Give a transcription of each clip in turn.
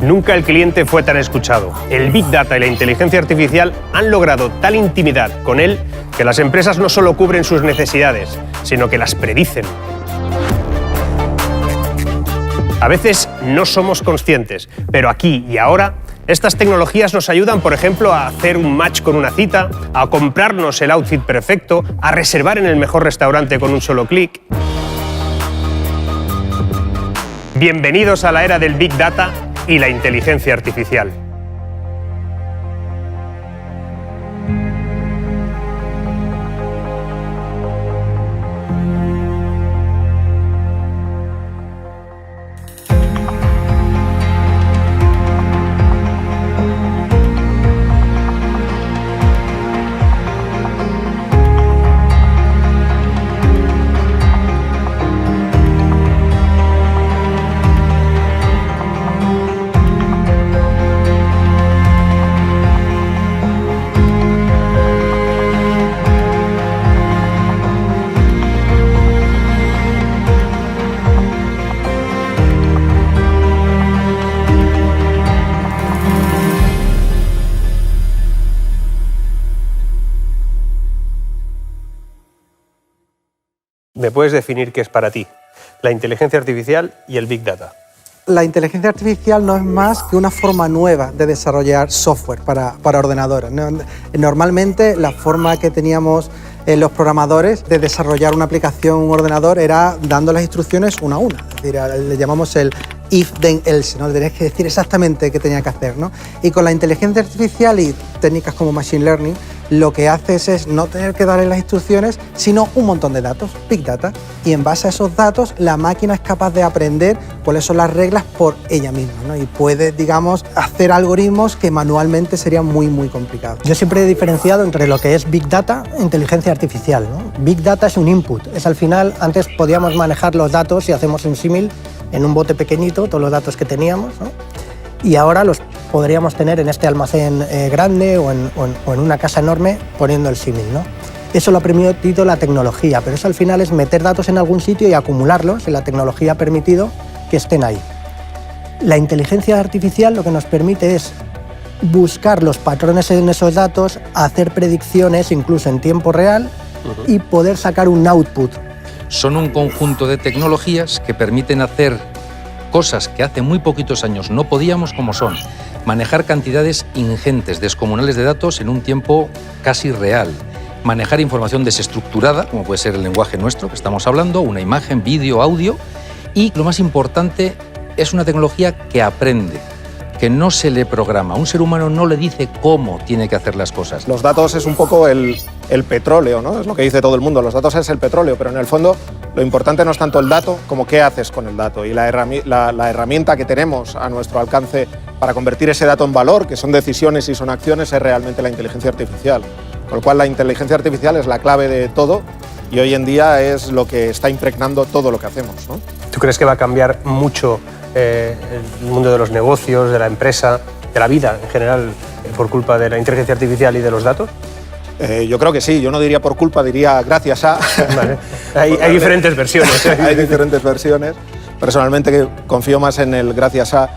Nunca el cliente fue tan escuchado. El Big Data y la inteligencia artificial han logrado tal intimidad con él que las empresas no solo cubren sus necesidades, sino que las predicen. A veces no somos conscientes, pero aquí y ahora estas tecnologías nos ayudan, por ejemplo, a hacer un match con una cita, a comprarnos el outfit perfecto, a reservar en el mejor restaurante con un solo clic. Bienvenidos a la era del Big Data y la inteligencia artificial. ¿Me puedes definir qué es para ti la inteligencia artificial y el Big Data? La inteligencia artificial no es más que una forma nueva de desarrollar software para ordenadores. Normalmente la forma que teníamos los programadores de desarrollar una aplicación, un ordenador, era dando las instrucciones una a una. Es decir, le llamamos el if, then, else, ¿no? Tenías que decir exactamente qué tenía que hacer, ¿no? Y con la inteligencia artificial y técnicas como Machine Learning, lo que haces es no tener que darle las instrucciones, sino un montón de datos, Big Data, y en base a esos datos la máquina es capaz de aprender cuáles son las reglas por ella misma, ¿no? Y puede, digamos, hacer algoritmos que manualmente serían muy complicados. Yo siempre he diferenciado entre lo que es Big Data e inteligencia artificial, ¿no? Big Data es un input, es al final, antes podíamos manejar los datos, si hacemos un símil, en un bote pequeñito, todos los datos que teníamos, ¿no? Y ahora los podríamos tener en este almacén grande o en una casa enorme poniendo el símil, ¿no? Eso lo ha permitido la tecnología, pero eso al final es meter datos en algún sitio y acumularlos, y la tecnología ha permitido que estén ahí. La inteligencia artificial lo que nos permite es buscar los patrones en esos datos, hacer predicciones incluso en tiempo real y poder sacar un output. Son un conjunto de tecnologías que permiten hacer cosas que hace muy poquitos años no podíamos, como son manejar cantidades ingentes, descomunales de datos en un tiempo casi real, manejar información desestructurada, como puede ser el lenguaje nuestro que estamos hablando, una imagen, vídeo, audio, y lo más importante, es una tecnología que aprende, que no se le programa. Un ser humano no le dice cómo tiene que hacer las cosas. Los datos es un poco el petróleo, ¿no? Es lo que dice todo el mundo, los datos es el petróleo, pero en el fondo lo importante no es tanto el dato como qué haces con el dato. Y la herramienta que tenemos a nuestro alcance para convertir ese dato en valor, que son decisiones y son acciones, es realmente la inteligencia artificial. Con lo cual la inteligencia artificial es la clave de todo y hoy en día es lo que está impregnando todo lo que hacemos, ¿no? ¿Tú crees que va a cambiar mucho el mundo de los negocios, de la empresa, de la vida en general, por culpa de la inteligencia artificial y de los datos? Yo creo que sí, yo no diría por culpa, diría gracias a... Vale. Hay diferentes versiones. Hay diferentes versiones. Personalmente confío más en el gracias a...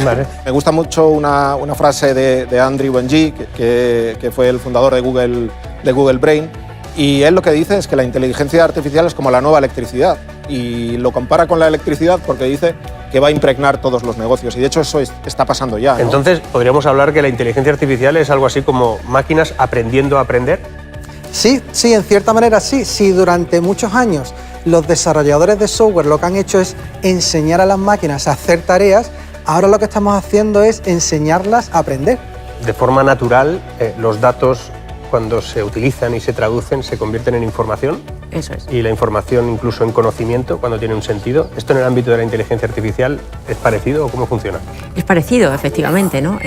Vale. Me gusta mucho una frase de Andrew Ng, que fue el fundador de Google Brain, y él lo que dice es que la inteligencia artificial es como la nueva electricidad, y lo compara con la electricidad porque dice que va a impregnar todos los negocios, y de hecho eso está pasando ya, ¿no? Entonces, ¿podríamos hablar que la inteligencia artificial es algo así como máquinas aprendiendo a aprender? Sí, en cierta manera sí. Si durante muchos años los desarrolladores de software lo que han hecho es enseñar a las máquinas a hacer tareas, ahora lo que estamos haciendo es enseñarlas a aprender. De forma natural, los datos, cuando se utilizan y se traducen, se convierten en información. Eso es. Y la información incluso en conocimiento, cuando tiene un sentido. ¿Esto en el ámbito de la inteligencia artificial es parecido o cómo funciona? Es parecido, efectivamente, ¿no?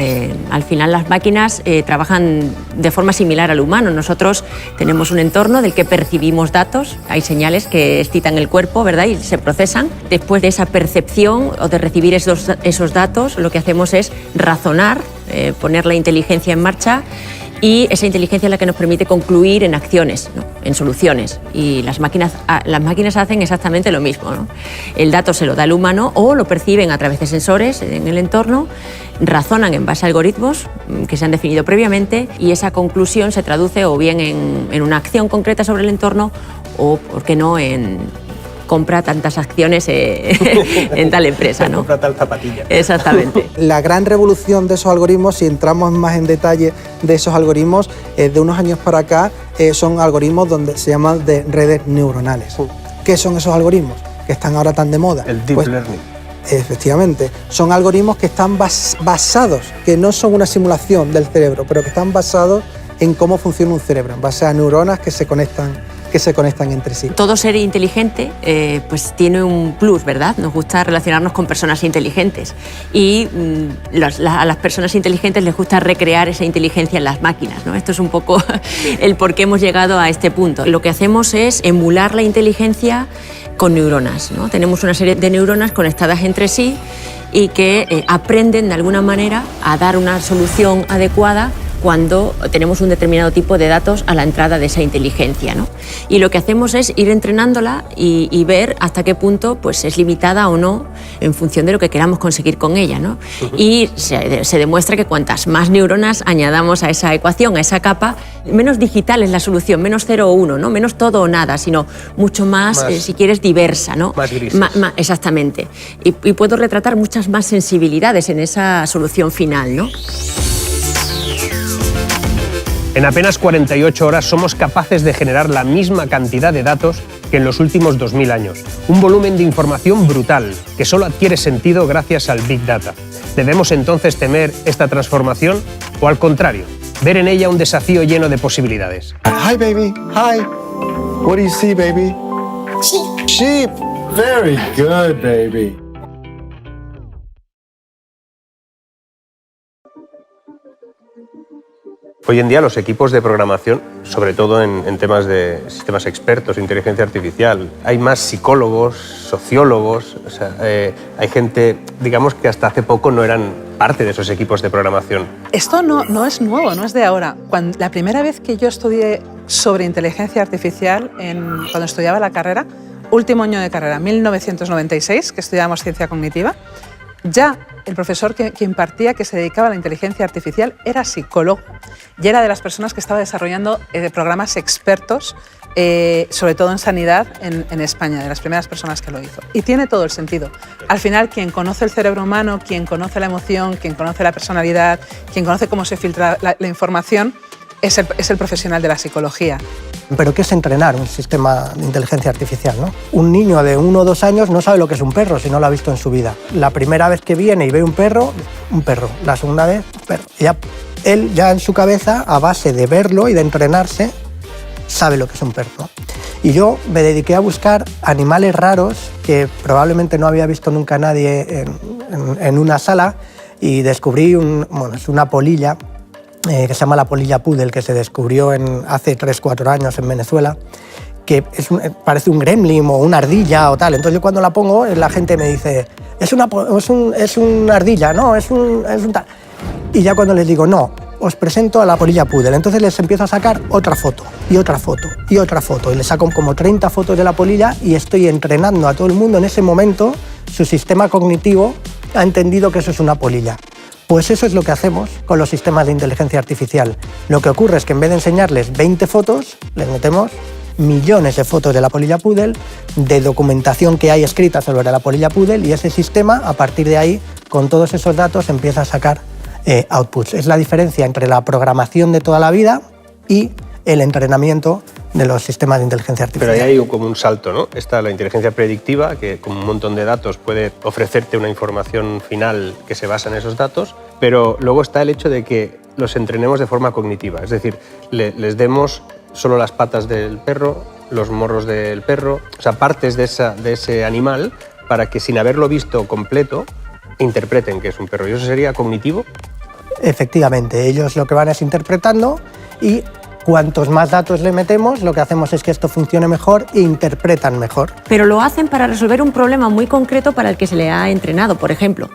Al final las máquinas trabajan de forma similar al humano. Nosotros tenemos un entorno del que percibimos datos, hay señales que excitan el cuerpo, ¿verdad? Y se procesan. Después de esa percepción o de recibir esos datos, lo que hacemos es razonar, poner la inteligencia en marcha, y esa inteligencia es la que nos permite concluir en acciones, ¿no? En soluciones. Y las máquinas hacen exactamente lo mismo, ¿no? El dato se lo da el humano o lo perciben a través de sensores en el entorno, razonan en base a algoritmos que se han definido previamente, y esa conclusión se traduce o bien en una acción concreta sobre el entorno o, ¿por qué no?, en compra tantas acciones en tal empresa, ¿no? Compra tal zapatilla. Exactamente. La gran revolución de esos algoritmos, si entramos más en detalle de esos algoritmos, de unos años para acá, son algoritmos donde se llaman de redes neuronales. ¿Qué son esos algoritmos que están ahora tan de moda? El deep learning. Efectivamente, son algoritmos que están basados, que no son una simulación del cerebro, pero que están basados en cómo funciona un cerebro, en base a neuronas que se conectan entre sí. Todo ser inteligente pues tiene un plus, ¿verdad? Nos gusta relacionarnos con personas inteligentes y a las personas inteligentes les gusta recrear esa inteligencia en las máquinas, ¿no? Esto es un poco el por qué hemos llegado a este punto. Lo que hacemos es emular la inteligencia con neuronas, ¿no? Tenemos una serie de neuronas conectadas entre sí y que aprenden de alguna manera a dar una solución adecuada cuando tenemos un determinado tipo de datos a la entrada de esa inteligencia, ¿no? Y lo que hacemos es ir entrenándola y ver hasta qué punto pues, es limitada o no en función de lo que queramos conseguir con ella, ¿no? Y se demuestra que cuantas más neuronas añadamos a esa ecuación, a esa capa, menos digital es la solución, menos 0 o 1, ¿no? Menos todo o nada, sino mucho más si quieres, diversa, ¿no? Más grises. Exactamente. Y puedo retratar muchas más sensibilidades en esa solución final, ¿no? En apenas 48 horas somos capaces de generar la misma cantidad de datos que en los últimos 2000 años. Un volumen de información brutal que solo adquiere sentido gracias al Big Data. ¿Debemos entonces temer esta transformación o, al contrario, ver en ella un desafío lleno de posibilidades? Hi, baby. Hi. What do you see, baby? Sheep. Sheep. Very good, baby. Hoy en día los equipos de programación, sobre todo en temas de sistemas expertos, inteligencia artificial, hay más psicólogos, sociólogos, o sea, hay gente, digamos, que hasta hace poco no eran parte de esos equipos de programación. Esto no es nuevo, no es de ahora. La primera vez que yo estudié sobre inteligencia artificial, cuando estudiaba la carrera, último año de carrera, 1996, que estudiábamos ciencia cognitiva, ya el profesor que impartía, que se dedicaba a la inteligencia artificial, era psicólogo y era de las personas que estaba desarrollando programas expertos, sobre todo en sanidad en España, de las primeras personas que lo hizo. Y tiene todo el sentido. Al final, quien conoce el cerebro humano, quien conoce la emoción, quien conoce la personalidad, quien conoce cómo se filtra la información, es el profesional de la psicología. ¿Pero qué es entrenar un sistema de inteligencia artificial, ¿no? Un niño de 1 o 2 años no sabe lo que es un perro si no lo ha visto en su vida. La primera vez que viene y ve un perro. La segunda vez, un perro. Y él ya en su cabeza, a base de verlo y de entrenarse, sabe lo que es un perro. Y yo me dediqué a buscar animales raros que probablemente no había visto nunca nadie en una sala, y descubrí es una polilla que se llama la polilla poodle, que se descubrió hace 3-4 años en Venezuela, que parece un gremlin o una ardilla o tal. Entonces yo cuando la pongo, la gente me dice, es una ardilla, no, es un tal. Y ya cuando les digo, no, os presento a la polilla poodle, entonces les empiezo a sacar otra foto, y otra foto, y otra foto, y les saco como 30 fotos de la polilla, y estoy entrenando a todo el mundo en ese momento. Su sistema cognitivo ha entendido que eso es una polilla. Pues eso es lo que hacemos con los sistemas de inteligencia artificial. Lo que ocurre es que en vez de enseñarles 20 fotos, les metemos millones de fotos de la polilla poodle, de documentación que hay escrita sobre la polilla poodle, y ese sistema, a partir de ahí, con todos esos datos, empieza a sacar outputs. Es la diferencia entre la programación de toda la vida y el entrenamiento de los sistemas de inteligencia artificial. Pero ahí hay como un salto, ¿no? Está la inteligencia predictiva, que con un montón de datos puede ofrecerte una información final que se basa en esos datos, pero luego está el hecho de que los entrenemos de forma cognitiva, es decir, les demos solo las patas del perro, los morros del perro, o sea, partes de ese animal para que sin haberlo visto completo interpreten que es un perro. ¿Y eso sería cognitivo? Efectivamente, ellos lo que van es interpretando y cuantos más datos le metemos, lo que hacemos es que esto funcione mejor e interpretan mejor. Pero lo hacen para resolver un problema muy concreto para el que se le ha entrenado. Por ejemplo,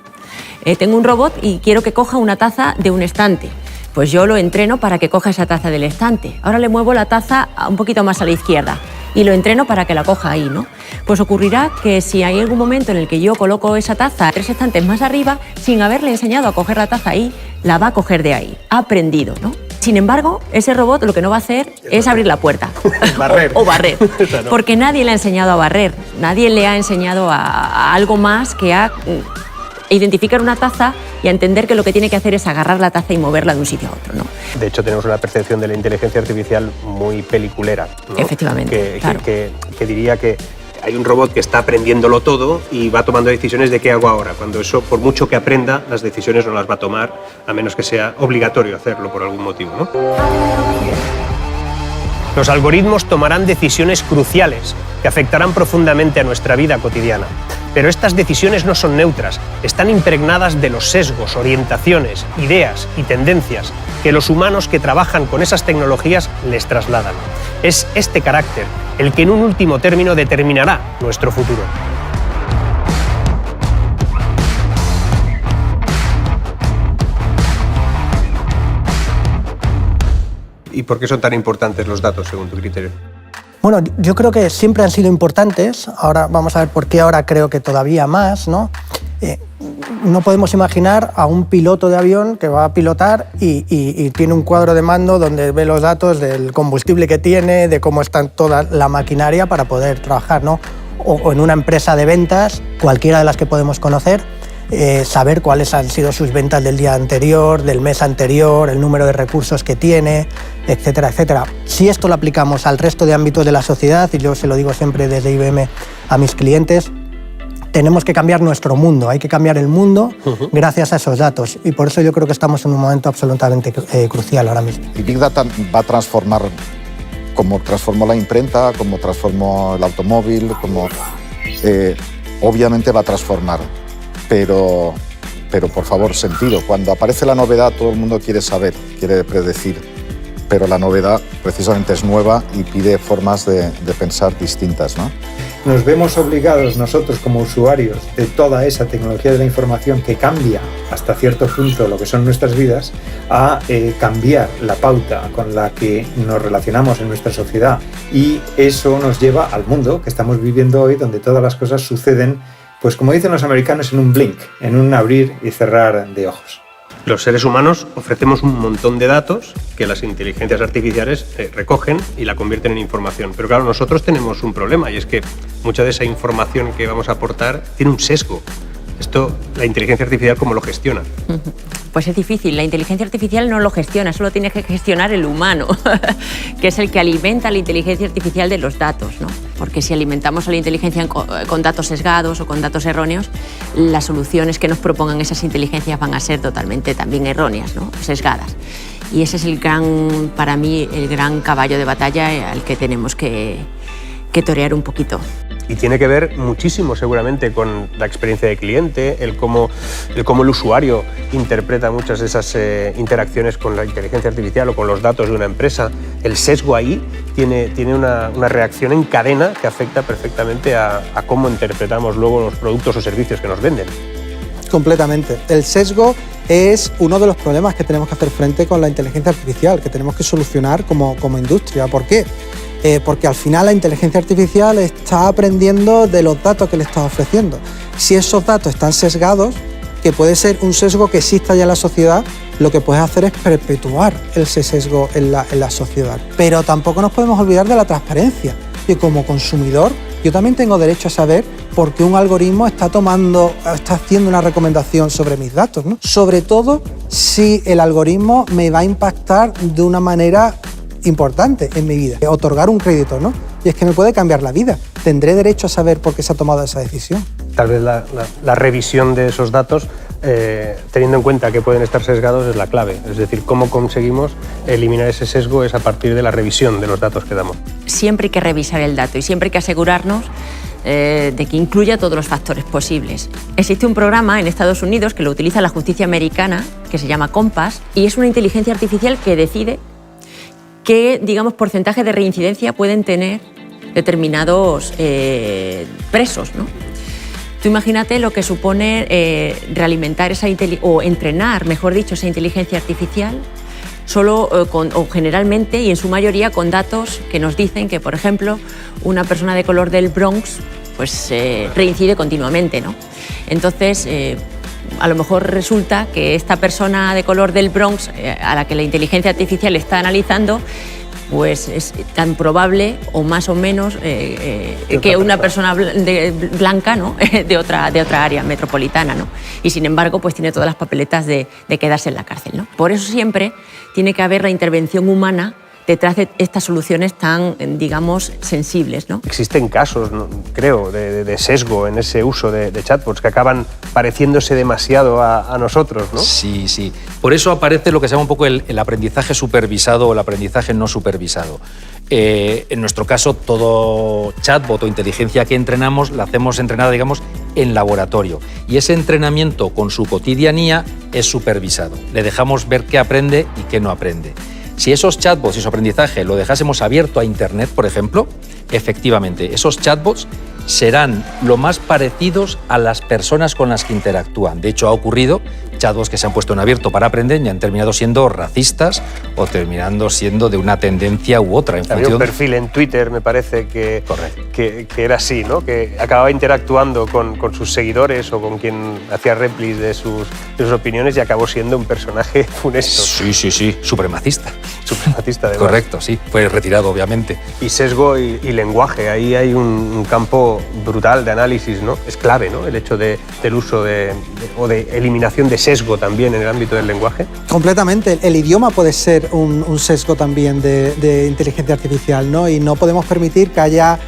tengo un robot y quiero que coja una taza de un estante. Pues yo lo entreno para que coja esa taza del estante. Ahora le muevo la taza un poquito más a la izquierda y lo entreno para que la coja ahí, ¿no? Pues ocurrirá que si hay algún momento en el que yo coloco esa taza 3 estantes más arriba, sin haberle enseñado a coger la taza ahí, la va a coger de ahí. Ha aprendido, ¿no? Sin embargo, ese robot lo que no va a hacer es abrir la puerta. Barrer. o barrer. Porque nadie le ha enseñado a barrer. Nadie le ha enseñado a algo más que a identificar una taza y a entender que lo que tiene que hacer es agarrar la taza y moverla de un sitio a otro, ¿no? De hecho, tenemos una percepción de la inteligencia artificial muy peliculera, ¿no? Efectivamente, claro. que diría que hay un robot que está aprendiéndolo todo y va tomando decisiones de qué hago ahora, cuando eso, por mucho que aprenda, las decisiones no las va a tomar, a menos que sea obligatorio hacerlo por algún motivo, ¿no? Los algoritmos tomarán decisiones cruciales que afectarán profundamente a nuestra vida cotidiana. Pero estas decisiones no son neutras, están impregnadas de los sesgos, orientaciones, ideas y tendencias que los humanos que trabajan con esas tecnologías les trasladan. Es este carácter el que en un último término determinará nuestro futuro. ¿Y por qué son tan importantes los datos, según tu criterio? Bueno, yo creo que siempre han sido importantes. Ahora vamos a ver por qué ahora creo que todavía más, ¿no? No podemos imaginar a un piloto de avión que va a pilotar y tiene un cuadro de mando donde ve los datos del combustible que tiene, de cómo está toda la maquinaria para poder trabajar, ¿no? O en una empresa de ventas, cualquiera de las que podemos conocer, saber cuáles han sido sus ventas del día anterior, del mes anterior, el número de recursos que tiene, etcétera, etcétera. Si esto lo aplicamos al resto de ámbitos de la sociedad, y yo se lo digo siempre desde IBM a mis clientes, tenemos que cambiar nuestro mundo, hay que cambiar el mundo gracias a esos datos, y por eso yo creo que estamos en un momento absolutamente crucial ahora mismo. Y Big Data va a transformar, como transformó la imprenta, como transformó el automóvil, como obviamente va a transformar. Pero por favor, sentido. Cuando aparece la novedad, todo el mundo quiere saber, quiere predecir. Pero la novedad precisamente es nueva y pide formas de pensar distintas, ¿no? Nos vemos obligados nosotros como usuarios de toda esa tecnología de la información que cambia hasta cierto punto lo que son nuestras vidas, a cambiar la pauta con la que nos relacionamos en nuestra sociedad. Y eso nos lleva al mundo que estamos viviendo hoy, donde todas las cosas suceden, pues como dicen los americanos, en un blink, en un abrir y cerrar de ojos. Los seres humanos ofrecemos un montón de datos que las inteligencias artificiales recogen y la convierten en información. Pero claro, nosotros tenemos un problema, y es que mucha de esa información que vamos a aportar tiene un sesgo. Esto, la inteligencia artificial, ¿cómo lo gestiona? Pues es difícil. La inteligencia artificial no lo gestiona, solo tiene que gestionar el humano, que es el que alimenta la inteligencia artificial de los datos, ¿no? Porque si alimentamos a la inteligencia con datos sesgados o con datos erróneos, las soluciones que nos propongan esas inteligencias van a ser totalmente también erróneas, ¿no? Sesgadas. Y ese es para mí, el gran caballo de batalla al que tenemos que torear un poquito. Y tiene que ver muchísimo seguramente con la experiencia de cliente, el cómo el usuario interpreta muchas de esas interacciones con la inteligencia artificial o con los datos de una empresa. El sesgo ahí tiene una reacción en cadena que afecta perfectamente a cómo interpretamos luego los productos o servicios que nos venden. Completamente. El sesgo es uno de los problemas que tenemos que hacer frente con la inteligencia artificial, que tenemos que solucionar como industria. ¿Por qué? Porque al final la inteligencia artificial está aprendiendo de los datos que le estás ofreciendo. Si esos datos están sesgados, que puede ser un sesgo que exista ya en la sociedad, lo que puedes hacer es perpetuar ese sesgo en la sociedad. Pero tampoco nos podemos olvidar de la transparencia. Y como consumidor, yo también tengo derecho a saber por qué un algoritmo está haciendo una recomendación sobre mis datos, ¿no? Sobre todo si el algoritmo me va a impactar de una manera importante en mi vida, otorgar un crédito, ¿no? Y es que me puede cambiar la vida. Tendré derecho a saber por qué se ha tomado esa decisión. Tal vez la revisión de esos datos teniendo en cuenta que pueden estar sesgados, es la clave. Es decir, cómo conseguimos eliminar ese sesgo es a partir de la revisión de los datos que damos. Siempre hay que revisar el dato y siempre hay que asegurarnos de que incluya todos los factores posibles. Existe un programa en Estados Unidos que lo utiliza la justicia americana, que se llama Compass, y es una inteligencia artificial que decide qué, digamos, porcentaje de reincidencia pueden tener determinados presos, ¿no? Tú imagínate lo que supone realimentar o entrenar, mejor dicho, esa inteligencia artificial solo o generalmente y en su mayoría con datos que nos dicen que, por ejemplo, una persona de color del Bronx pues reincide continuamente, ¿no? Entonces, a lo mejor resulta que esta persona de color del Bronx, a la que la inteligencia artificial está analizando, pues es tan probable o más o menos que una persona blanca, ¿no? de otra área metropolitana, ¿no? Y sin embargo pues tiene todas las papeletas de quedarse en la cárcel, ¿no? Por eso siempre tiene que haber la intervención humana detrás de estas soluciones tan, digamos, sensibles, ¿no? Existen casos, ¿no?, creo, de sesgo en ese uso de chatbots que acaban pareciéndose demasiado a nosotros, ¿no? Sí, sí. Por eso aparece lo que se llama un poco el aprendizaje supervisado o el aprendizaje no supervisado. En nuestro caso, todo chatbot o inteligencia que entrenamos la hacemos entrenada, digamos, en laboratorio. Y ese entrenamiento con su cotidianía es supervisado. Le dejamos ver qué aprende y qué no aprende. Si esos chatbots y su aprendizaje lo dejásemos abierto a Internet, por ejemplo, efectivamente, esos chatbots serán lo más parecidos a las personas con las que interactúan. De hecho, ha ocurrido chatbots que se han puesto en abierto para aprender y han terminado siendo racistas o terminando siendo de una tendencia u otra. Había un perfil en Twitter, me parece, que era así, ¿no? Que acababa interactuando con sus seguidores o con quien hacía replis de sus opiniones y acabó siendo un personaje funesto. Sí, sí, sí, supremacista. Supremacista, además. Correcto, sí, fue retirado, obviamente. Y sesgo y lenguaje, ahí hay un campo brutal de análisis, ¿no? Es clave, ¿no?, el hecho del uso o de eliminación de sesgo también en el ámbito del lenguaje. Completamente. El idioma puede ser un sesgo también de inteligencia artificial, ¿no? Y no podemos permitir que haya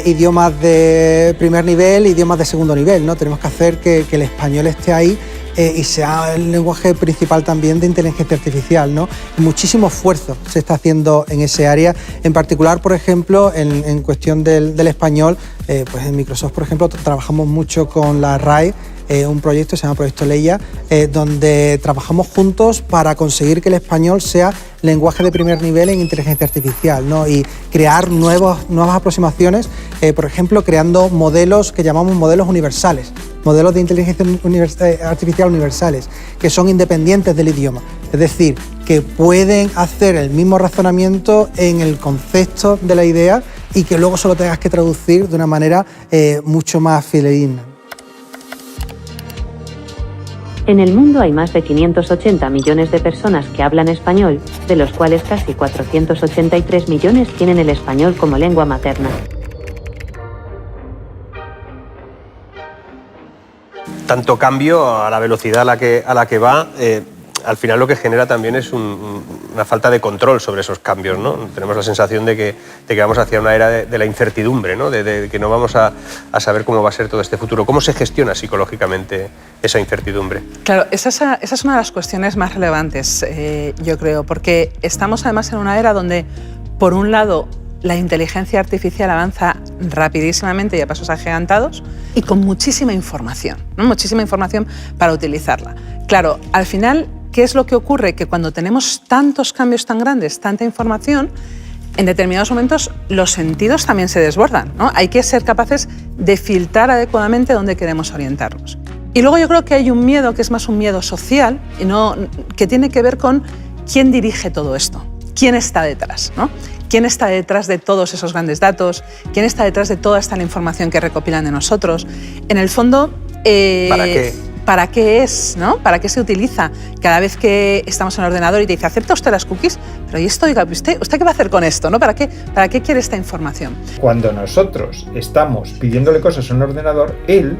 idiomas de primer nivel, idiomas de segundo nivel, ¿no? Tenemos que hacer que el español esté ahí y sea el lenguaje principal también de inteligencia artificial, ¿no? Muchísimo esfuerzo se está haciendo en ese área. En particular, por ejemplo, en cuestión del español, pues en Microsoft, por ejemplo, trabajamos mucho con la RAE, un proyecto, se llama Proyecto Leia, donde trabajamos juntos para conseguir que el español sea lenguaje de primer nivel en inteligencia artificial, ¿no? Y crear nuevas aproximaciones, por ejemplo, creando modelos que llamamos modelos universales, modelos de inteligencia artificial universales, que son independientes del idioma, es decir, que pueden hacer el mismo razonamiento en el concepto de la idea y que luego solo tengas que traducir de una manera mucho más fidedigna. En el mundo hay más de 580 millones de personas que hablan español, de los cuales casi 483 millones tienen el español como lengua materna. Tanto cambio a la velocidad a la que va, al final lo que genera también es una falta de control sobre esos cambios, ¿no? Tenemos la sensación de que vamos hacia una era de la incertidumbre, ¿no? De que no vamos a saber cómo va a ser todo este futuro. ¿Cómo se gestiona psicológicamente esa incertidumbre? Claro, esa es una de las cuestiones más relevantes, yo creo, porque estamos además en una era donde, por un lado, la inteligencia artificial avanza rapidísimamente y a pasos agigantados y con muchísima información, ¿no? Muchísima información para utilizarla. Claro, al final, ¿qué es lo que ocurre? Que cuando tenemos tantos cambios tan grandes, tanta información, en determinados momentos los sentidos también se desbordan, ¿no? Hay que ser capaces de filtrar adecuadamente dónde queremos orientarnos. Y luego yo creo que hay un miedo que es más un miedo social y que tiene que ver con quién dirige todo esto, quién está detrás, ¿no? ¿Quién está detrás de todos esos grandes datos? ¿Quién está detrás de toda esta información que recopilan de nosotros? En el fondo, ¿para qué? ¿Para qué es? ¿No? ¿Para qué se utiliza? Cada vez que estamos en el ordenador y te dice, ¿acepta usted las cookies? Pero ¿y esto? Oiga, ¿usted qué va a hacer con esto? ¿No? ¿Para qué quiere esta información? Cuando nosotros estamos pidiéndole cosas a un ordenador, él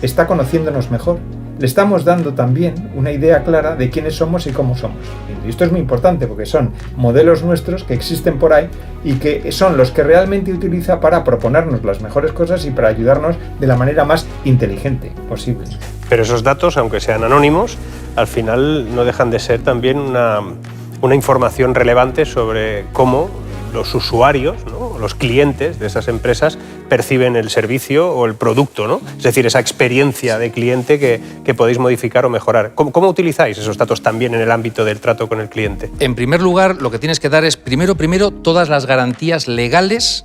está conociéndonos mejor le estamos dando también una idea clara de quiénes somos y cómo somos. Y esto es muy importante porque son modelos nuestros que existen por ahí y que son los que realmente utiliza para proponernos las mejores cosas y para ayudarnos de la manera más inteligente posible. Pero esos datos, aunque sean anónimos, al final no dejan de ser también una información relevante sobre cómo los usuarios, ¿no?, los clientes de esas empresas perciben el servicio o el producto, ¿no? Es decir, esa experiencia de cliente que podéis modificar o mejorar. ¿Cómo utilizáis esos datos también en el ámbito del trato con el cliente? En primer lugar, lo que tienes que dar es primero todas las garantías legales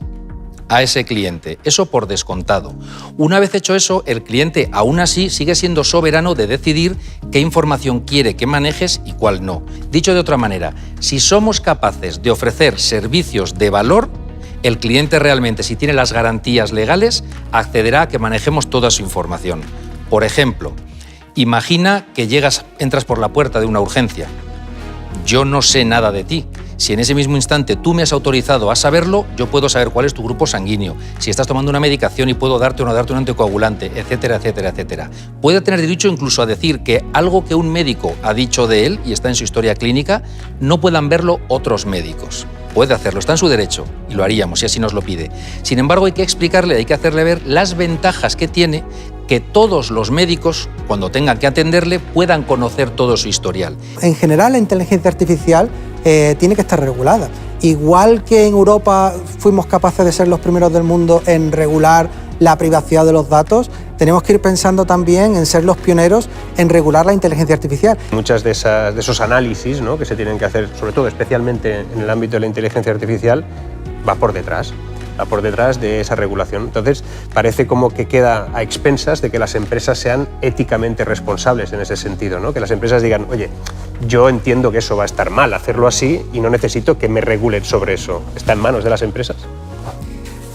a ese cliente. Eso por descontado. Una vez hecho eso, el cliente aún así sigue siendo soberano de decidir qué información quiere que manejes y cuál no. Dicho de otra manera, si somos capaces de ofrecer servicios de valor, el cliente realmente, si tiene las garantías legales, accederá a que manejemos toda su información. Por ejemplo, imagina que entras por la puerta de una urgencia. Yo no sé nada de ti. Si en ese mismo instante tú me has autorizado a saberlo, yo puedo saber cuál es tu grupo sanguíneo, si estás tomando una medicación y puedo darte o no darte un anticoagulante, etcétera, etcétera, etcétera. Puede tener derecho incluso a decir que algo que un médico ha dicho de él y está en su historia clínica, no puedan verlo otros médicos. Puede hacerlo, está en su derecho y lo haríamos si así nos lo pide. Sin embargo, hay que explicarle, hay que hacerle ver las ventajas que tiene que todos los médicos, cuando tengan que atenderle, puedan conocer todo su historial. En general, la inteligencia artificial tiene que estar regulada. Igual que en Europa fuimos capaces de ser los primeros del mundo en regular la privacidad de los datos, tenemos que ir pensando también en ser los pioneros en regular la inteligencia artificial. Muchas de esos análisis, ¿no?, que se tienen que hacer, sobre todo especialmente en el ámbito de la inteligencia artificial, va por detrás de esa regulación. Entonces, parece como que queda a expensas de que las empresas sean éticamente responsables en ese sentido, ¿no? Que las empresas digan, oye, yo entiendo que eso va a estar mal hacerlo así y no necesito que me regulen sobre eso. ¿Está en manos de las empresas?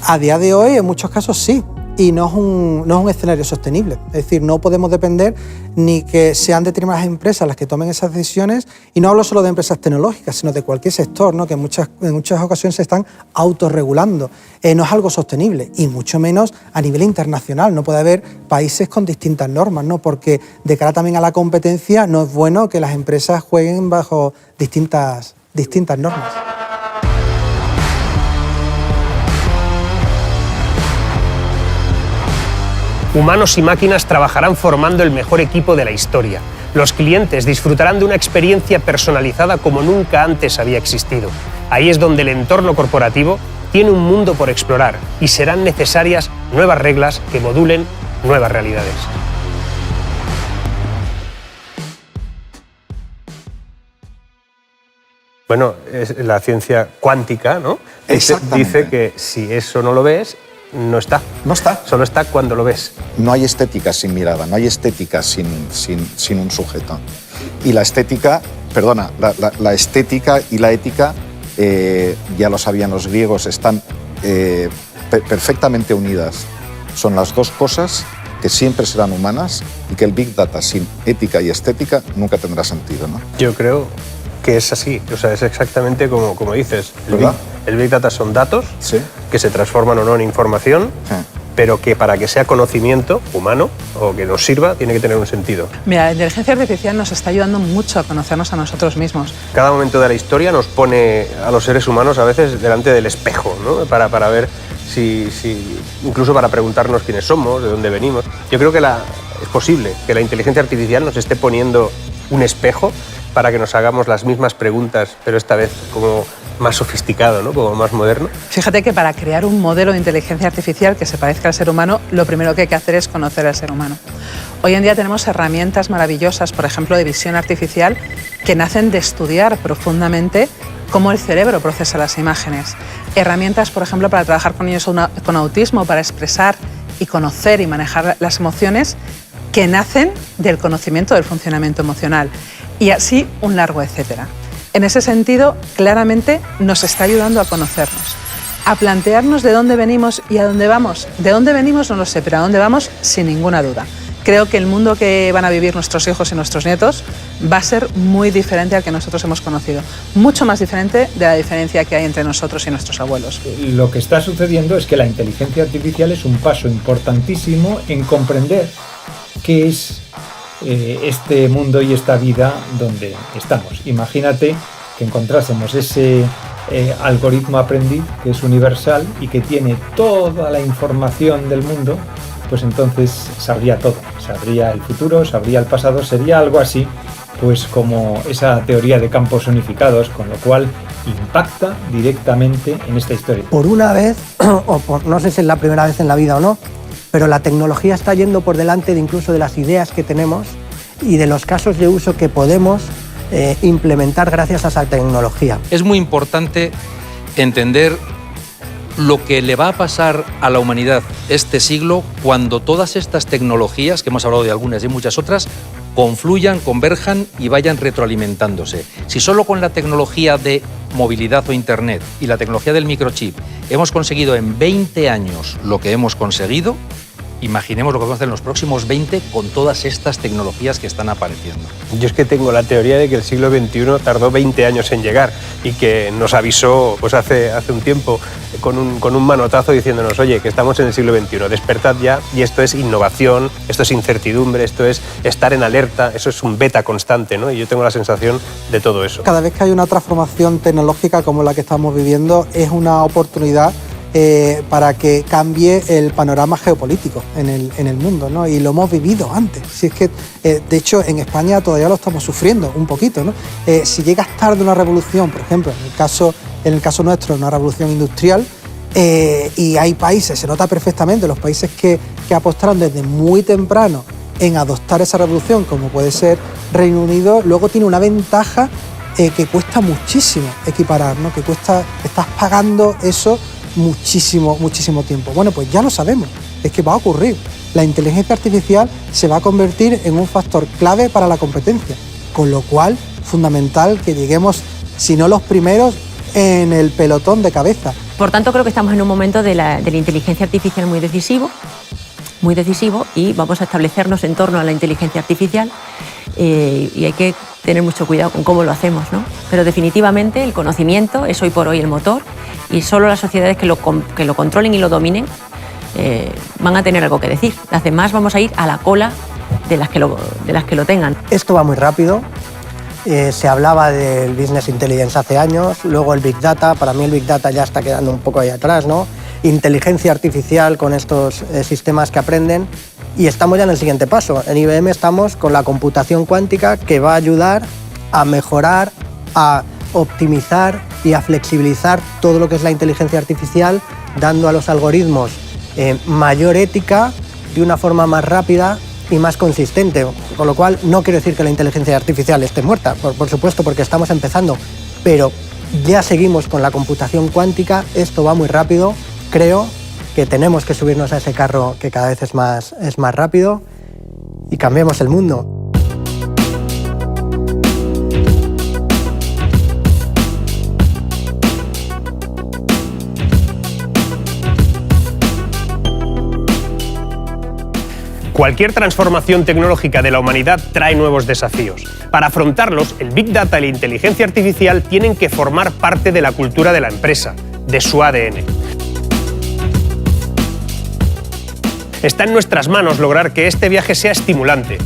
A día de hoy, en muchos casos sí, y no es un escenario sostenible. Es decir, no podemos depender ni que sean determinadas empresas las que tomen esas decisiones, y no hablo solo de empresas tecnológicas, sino de cualquier sector, ¿no?, que en muchas ocasiones se están autorregulando. No es algo sostenible, y mucho menos a nivel internacional. No puede haber países con distintas normas, ¿no?, porque de cara también a la competencia no es bueno que las empresas jueguen bajo distintas normas. Humanos y máquinas trabajarán formando el mejor equipo de la historia. Los clientes disfrutarán de una experiencia personalizada como nunca antes había existido. Ahí es donde el entorno corporativo tiene un mundo por explorar y serán necesarias nuevas reglas que modulen nuevas realidades. Bueno, es la ciencia cuántica, ¿no? Dice que si eso no lo ves, no está. No está. Solo está cuando lo ves. No hay estética sin mirada, no hay estética sin un sujeto. Y la estética, la estética y la ética, ya lo sabían los griegos, están perfectamente unidas. Son las dos cosas que siempre serán humanas y que el Big Data sin ética y estética nunca tendrá sentido, ¿no? Yo creo que es así, o sea, es exactamente como dices. El Big Data son datos, sí, que se transforman o no en información, sí, pero que para que sea conocimiento humano o que nos sirva, tiene que tener un sentido. Mira, la inteligencia artificial nos está ayudando mucho a conocernos a nosotros mismos. Cada momento de la historia nos pone a los seres humanos a veces delante del espejo, ¿no?, para ver si incluso para preguntarnos quiénes somos, de dónde venimos. Yo creo que es posible que la inteligencia artificial nos esté poniendo un espejo para que nos hagamos las mismas preguntas, pero esta vez como más sofisticado, ¿no?, como más moderno. Fíjate que para crear un modelo de inteligencia artificial que se parezca al ser humano, lo primero que hay que hacer es conocer al ser humano. Hoy en día tenemos herramientas maravillosas, por ejemplo, de visión artificial, que nacen de estudiar profundamente cómo el cerebro procesa las imágenes. Herramientas, por ejemplo, para trabajar con niños con autismo, para expresar y conocer y manejar las emociones, que nacen del conocimiento del funcionamiento emocional. Y así un largo etcétera. En ese sentido, claramente nos está ayudando a conocernos, a plantearnos de dónde venimos y a dónde vamos. De dónde venimos no lo sé, pero a dónde vamos sin ninguna duda. Creo que el mundo que van a vivir nuestros hijos y nuestros nietos va a ser muy diferente al que nosotros hemos conocido. Mucho más diferente de la diferencia que hay entre nosotros y nuestros abuelos. Lo que está sucediendo es que la inteligencia artificial es un paso importantísimo en comprender qué es este mundo y esta vida donde estamos. Imagínate que encontrásemos ese algoritmo aprendiz que es universal y que tiene toda la información del mundo, pues entonces sabría todo, sabría el futuro, sabría el pasado, sería algo así pues como esa teoría de campos unificados, con lo cual impacta directamente en esta historia. Por una vez, no sé si es la primera vez en la vida o no, pero la tecnología está yendo por delante de incluso de las ideas que tenemos y de los casos de uso que podemos implementar gracias a esa tecnología. Es muy importante entender lo que le va a pasar a la humanidad este siglo cuando todas estas tecnologías, que hemos hablado de algunas y muchas otras, confluyan, converjan y vayan retroalimentándose. Si solo con la tecnología de movilidad o Internet y la tecnología del microchip hemos conseguido en 20 años lo que hemos conseguido, imaginemos lo que vamos a hacer en los próximos 20 con todas estas tecnologías que están apareciendo. Yo es que tengo la teoría de que el siglo XXI tardó 20 años en llegar y que nos avisó pues hace un tiempo con un manotazo diciéndonos, oye, que estamos en el siglo XXI, despertad ya, y esto es innovación, esto es incertidumbre, esto es estar en alerta, eso es un beta constante, ¿no? Y yo tengo la sensación de todo eso. Cada vez que hay una transformación tecnológica como la que estamos viviendo, es una oportunidad para que cambie el panorama geopolítico en el mundo, ¿no? Y lo hemos vivido antes. Si es que, de hecho, en España todavía lo estamos sufriendo un poquito, ¿no? Si llegas tarde una revolución, por ejemplo, en el caso nuestro, una revolución industrial, y hay países, se nota perfectamente, los países que apostaron desde muy temprano en adoptar esa revolución, como puede ser Reino Unido, luego tiene una ventaja que cuesta muchísimo equiparar, ¿no? Que estás pagando eso muchísimo tiempo. Bueno, pues ya lo sabemos, es que va a ocurrir. La inteligencia artificial se va a convertir en un factor clave para la competencia, con lo cual, fundamental que lleguemos, si no los primeros, en el pelotón de cabeza. Por tanto, creo que estamos en un momento de la inteligencia artificial muy decisivo, y vamos a establecernos en torno a la inteligencia artificial y hay que tener mucho cuidado con cómo lo hacemos, ¿no? Pero definitivamente el conocimiento es hoy por hoy el motor y solo las sociedades que lo controlen y lo dominen van a tener algo que decir. Las demás vamos a ir a la cola de las que lo tengan. Esto va muy rápido. Se hablaba del Business Intelligence hace años, luego el Big Data. Para mí el Big Data ya está quedando un poco ahí atrás, ¿no? Inteligencia artificial con estos sistemas que aprenden. Y estamos ya en el siguiente paso. En IBM estamos con la computación cuántica, que va a ayudar a mejorar, a optimizar y a flexibilizar todo lo que es la inteligencia artificial, dando a los algoritmos mayor ética, de una forma más rápida y más consistente. Con lo cual, no quiero decir que la inteligencia artificial esté muerta, por supuesto, porque estamos empezando, pero ya seguimos con la computación cuántica, esto va muy rápido, creo que tenemos que subirnos a ese carro que cada vez es más rápido y cambiemos el mundo. Cualquier transformación tecnológica de la humanidad trae nuevos desafíos. Para afrontarlos, el Big Data y la inteligencia artificial tienen que formar parte de la cultura de la empresa, de su ADN. Está en nuestras manos lograr que este viaje sea estimulante,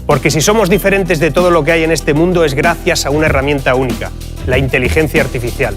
porque si somos diferentes de todo lo que hay en este mundo es gracias a una herramienta única, la inteligencia artificial.